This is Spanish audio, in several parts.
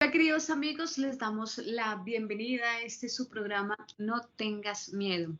Hola, queridos amigos, les damos la bienvenida a este su programa No tengas miedo.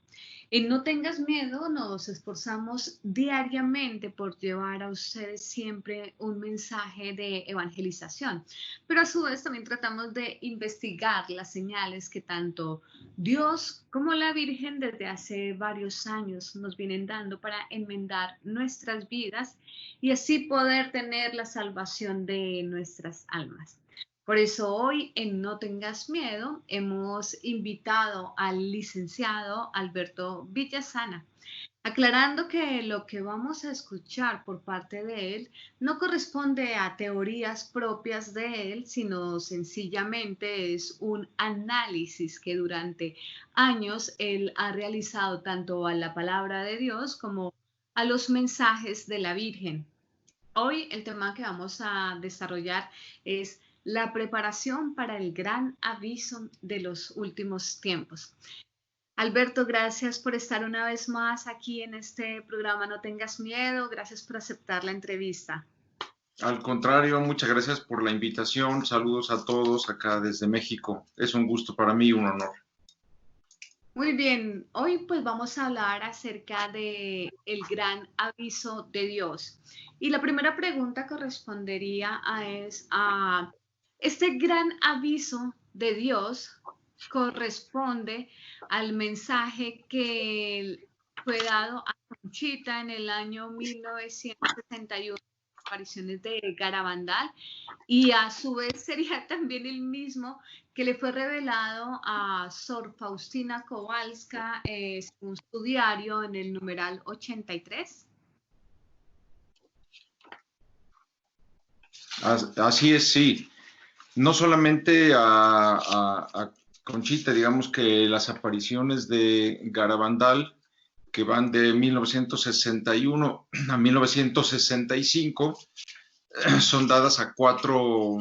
En No tengas miedo nos esforzamos diariamente por llevar a ustedes siempre un mensaje de evangelización, pero a su vez también tratamos de investigar las señales que tanto Dios como la Virgen desde hace varios años nos vienen dando para enmendar nuestras vidas y así poder tener la salvación de nuestras almas. Por eso hoy en No tengas miedo hemos invitado al licenciado Alberto Villasana, aclarando que lo que vamos a escuchar por parte de él no corresponde a teorías propias de él, sino sencillamente es un análisis que durante años él ha realizado tanto a la palabra de Dios como a los mensajes de la Virgen. Hoy el tema que vamos a desarrollar es la preparación para el gran aviso de los últimos tiempos. Alberto, gracias por estar una vez más aquí en este programa No tengas miedo. Gracias por aceptar la entrevista. Al contrario, muchas gracias por la invitación. Saludos a todos acá desde México. Es un gusto para mí y un honor. Muy bien, hoy pues vamos a hablar acerca de el gran aviso de Dios. Y la primera pregunta correspondería a este gran aviso de Dios corresponde al mensaje que fue dado a Conchita en el año 1961, apariciones de Garabandal, y a su vez sería también el mismo que le fue revelado a Sor Faustina Kowalska, según su diario, en el numeral 83. Así es, sí. No solamente a Conchita, digamos que las apariciones de Garabandal, que van de 1961 a 1965, son dadas a 4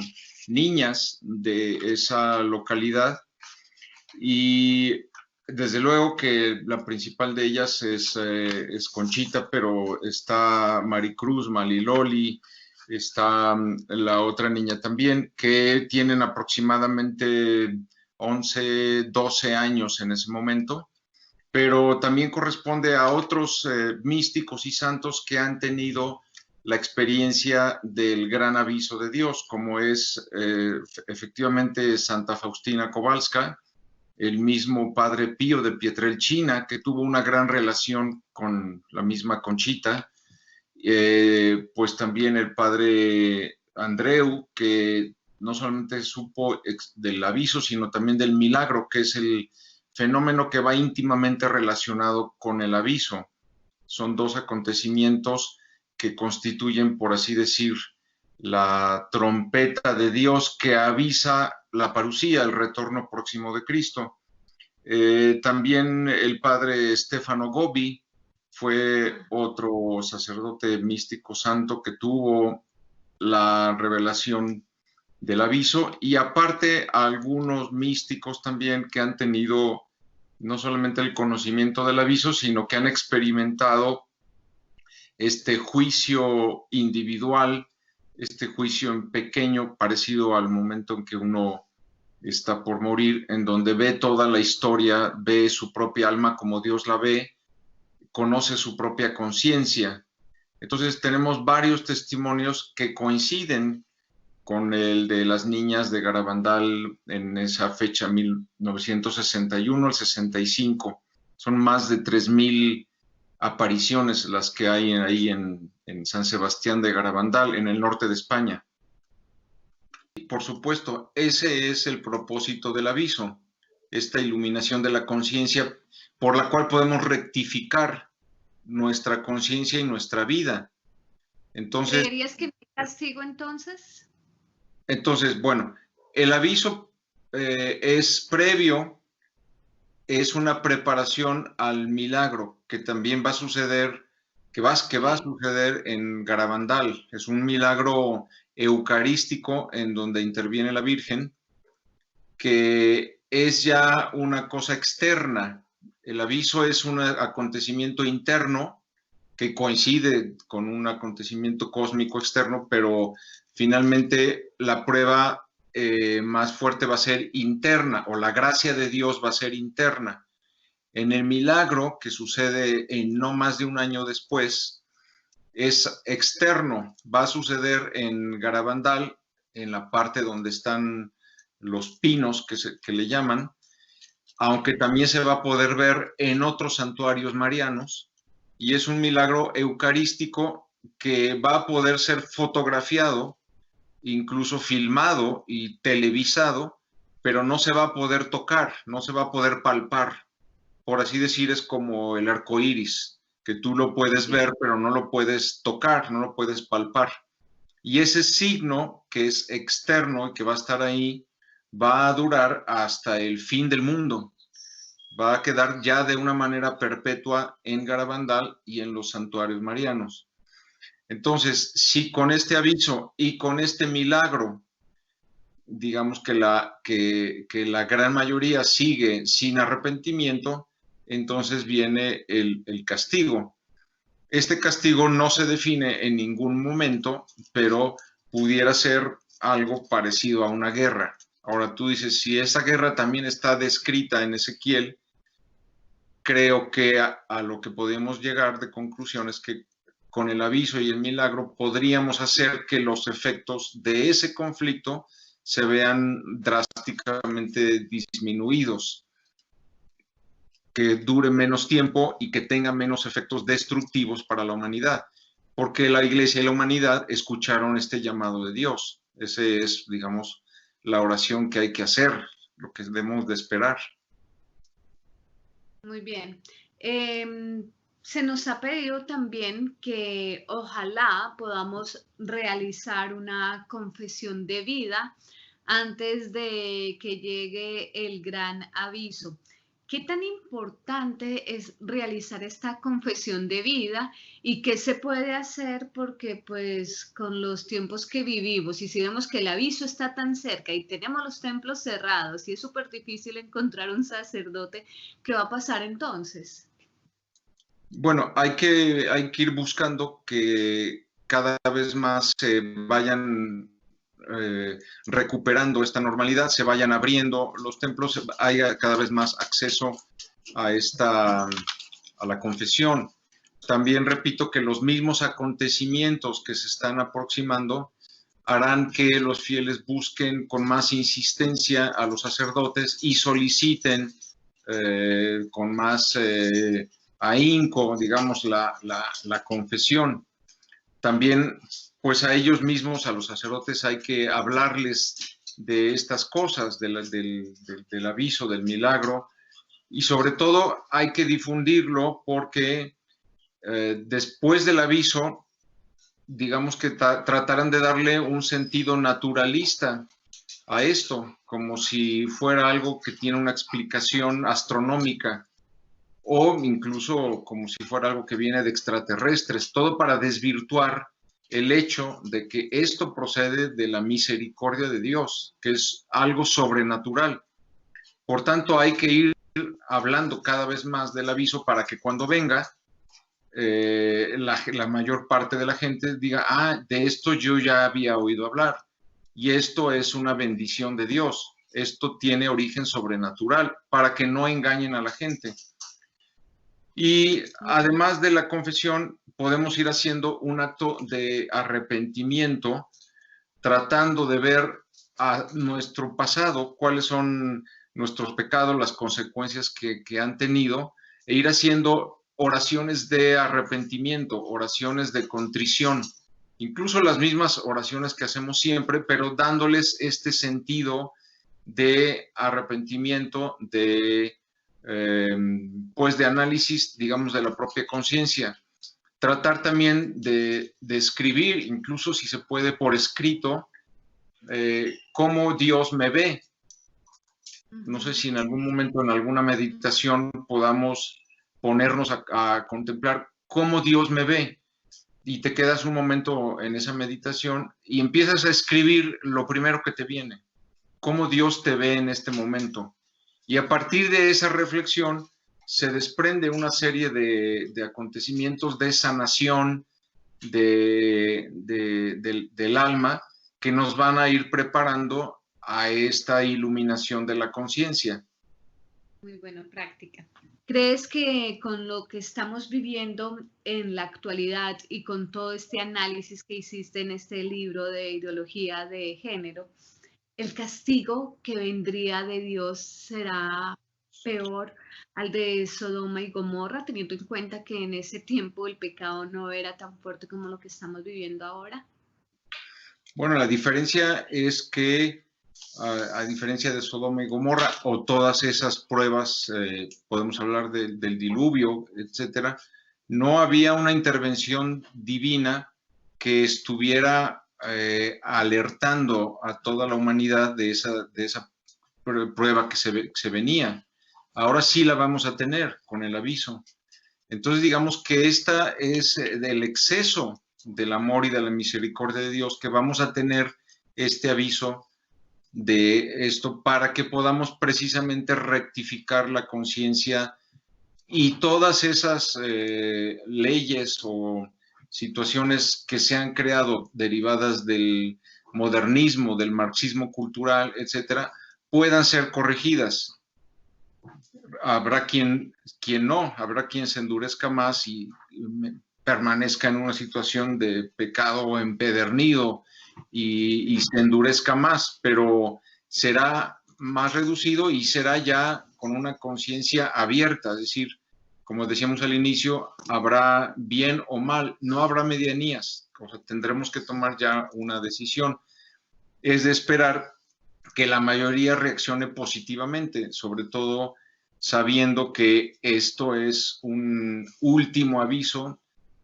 niñas de esa localidad y desde luego que la principal de ellas es Conchita, pero está Maricruz, Maliloli, está la otra niña también, que tienen aproximadamente 11, 12 años en ese momento, pero también corresponde a otros místicos y santos que han tenido la experiencia del gran aviso de Dios, como es efectivamente Santa Faustina Kowalska, el mismo padre Pío de Pietrelcina, que tuvo una gran relación con la misma Conchita, pues también el padre Andreu, que no solamente supo del aviso, sino también del milagro, que es el fenómeno que va íntimamente relacionado con el aviso. Son 2 acontecimientos que constituyen, por así decir, la trompeta de Dios que avisa la parusía, el retorno próximo de Cristo. También el padre Stefano Gobbi fue otro sacerdote místico santo que tuvo la revelación del aviso, y aparte algunos místicos también que han tenido no solamente el conocimiento del aviso, sino que han experimentado este juicio individual, este juicio en pequeño, parecido al momento en que uno está por morir, en donde ve toda la historia, ve su propia alma como Dios la ve, conoce su propia conciencia. Entonces tenemos varios testimonios que coinciden con el de las niñas de Garabandal en esa fecha, 1961 al 65. Son más de 3,000 apariciones las que hay ahí en San Sebastián de Garabandal, en el norte de España. Por supuesto, ese es el propósito del aviso, esta iluminación de la conciencia por la cual podemos rectificar nuestra conciencia y nuestra vida. Entonces, ¿Creerías que no hay castigo entonces? Entonces, bueno, el aviso es previo, es una preparación al milagro que también va a suceder, que va a suceder en Garabandal. Es un milagro eucarístico en donde interviene la Virgen, que es ya una cosa externa. El aviso es un acontecimiento interno que coincide con un acontecimiento cósmico externo, pero finalmente la prueba más fuerte va a ser interna, o la gracia de Dios va a ser interna. En el milagro, que sucede en no más de un año después, es externo. Va a suceder en Garabandal, en la parte donde están los pinos, que le llaman, aunque también se va a poder ver en otros santuarios marianos, y es un milagro eucarístico que va a poder ser fotografiado, incluso filmado y televisado, pero no se va a poder tocar, no se va a poder palpar. Por así decir, es como el arco iris, que tú lo puedes ver, pero no lo puedes tocar, no lo puedes palpar. Y ese signo que es externo y que va a estar ahí, va a durar hasta el fin del mundo. Va a quedar ya de una manera perpetua en Garabandal y en los santuarios marianos. Entonces, si con este aviso y con este milagro, digamos que la gran mayoría sigue sin arrepentimiento, entonces viene el castigo. Este castigo no se define en ningún momento, pero pudiera ser algo parecido a una guerra. Ahora tú dices, si esa guerra también está descrita en Ezequiel, creo que a lo que podemos llegar de conclusión es que con el aviso y el milagro podríamos hacer que los efectos de ese conflicto se vean drásticamente disminuidos, que dure menos tiempo y que tenga menos efectos destructivos para la humanidad, porque la Iglesia y la humanidad escucharon este llamado de Dios. Ese es, digamos, la oración que hay que hacer, lo que debemos de esperar. Muy bien. Se nos ha pedido también que ojalá podamos realizar una confesión de vida antes de que llegue el gran aviso. ¿Qué tan importante es realizar esta confesión de vida y qué se puede hacer? Porque pues con los tiempos que vivimos y si vemos que el aviso está tan cerca y tenemos los templos cerrados y es súper difícil encontrar un sacerdote, ¿qué va a pasar entonces? Bueno, hay que ir buscando que cada vez más se vayan recuperando esta normalidad, se vayan abriendo los templos, haya cada vez más acceso a la confesión. También repito que los mismos acontecimientos que se están aproximando harán que los fieles busquen con más insistencia a los sacerdotes y soliciten con más ahínco, digamos, la confesión. También, pues a ellos mismos, a los sacerdotes, hay que hablarles de estas cosas, del aviso, del milagro, y sobre todo hay que difundirlo porque después del aviso, digamos que tratarán de darle un sentido naturalista a esto, como si fuera algo que tiene una explicación astronómica o incluso como si fuera algo que viene de extraterrestres, todo para desvirtuar el hecho de que esto procede de la misericordia de Dios, que es algo sobrenatural. Por tanto, hay que ir hablando cada vez más del aviso para que cuando venga, la mayor parte de la gente diga, ah, de esto yo ya había oído hablar, y esto es una bendición de Dios, esto tiene origen sobrenatural, para que no engañen a la gente. Y además de la confesión, podemos ir haciendo un acto de arrepentimiento, tratando de ver a nuestro pasado, cuáles son nuestros pecados, las consecuencias que han tenido, e ir haciendo oraciones de arrepentimiento, oraciones de contrición, incluso las mismas oraciones que hacemos siempre, pero dándoles este sentido de arrepentimiento, pues de análisis, digamos, de la propia conciencia. Tratar también de escribir, incluso si se puede por escrito, cómo Dios me ve. No sé si en algún momento, en alguna meditación, podamos ponernos a contemplar cómo Dios me ve. Y te quedas un momento en esa meditación y empiezas a escribir lo primero que te viene. Cómo Dios te ve en este momento. Y a partir de esa reflexión se desprende una serie de acontecimientos de sanación del alma que nos van a ir preparando a esta iluminación de la conciencia. Muy buena práctica. ¿Crees que con lo que estamos viviendo en la actualidad y con todo este análisis que hiciste en este libro de ideología de género, el castigo que vendría de Dios será peor al de Sodoma y Gomorra, teniendo en cuenta que en ese tiempo el pecado no era tan fuerte como lo que estamos viviendo ahora? Bueno, la diferencia es que, a diferencia de Sodoma y Gomorra, o todas esas pruebas, podemos hablar del diluvio, etcétera, no había una intervención divina que estuviera alertando a toda la humanidad de esa prueba que se venía. Ahora sí la vamos a tener con el aviso. Entonces, digamos que esta es del exceso del amor y de la misericordia de Dios que vamos a tener este aviso de esto para que podamos precisamente rectificar la conciencia y todas esas leyes o situaciones que se han creado derivadas del modernismo, del marxismo cultural, etcétera, puedan ser corregidas. Habrá quien no, habrá quien se endurezca más y permanezca en una situación de pecado empedernido y se endurezca más, pero será más reducido y será ya con una conciencia abierta, es decir, como decíamos al inicio, habrá bien o mal, no habrá medianías, o sea, tendremos que tomar ya una decisión. Es de esperar que la mayoría reaccione positivamente, sobre todo sabiendo que esto es un último aviso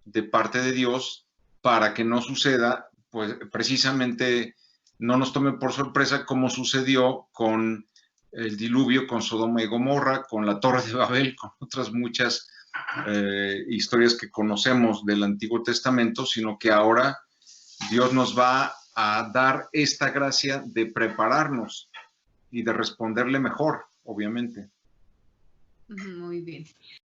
de parte de Dios para que no suceda, pues precisamente no nos tome por sorpresa como sucedió con el diluvio, con Sodoma y Gomorra, con la Torre de Babel, con otras muchas historias que conocemos del Antiguo Testamento, sino que ahora Dios nos va a dar esta gracia de prepararnos y de responderle mejor, obviamente. Muy bien.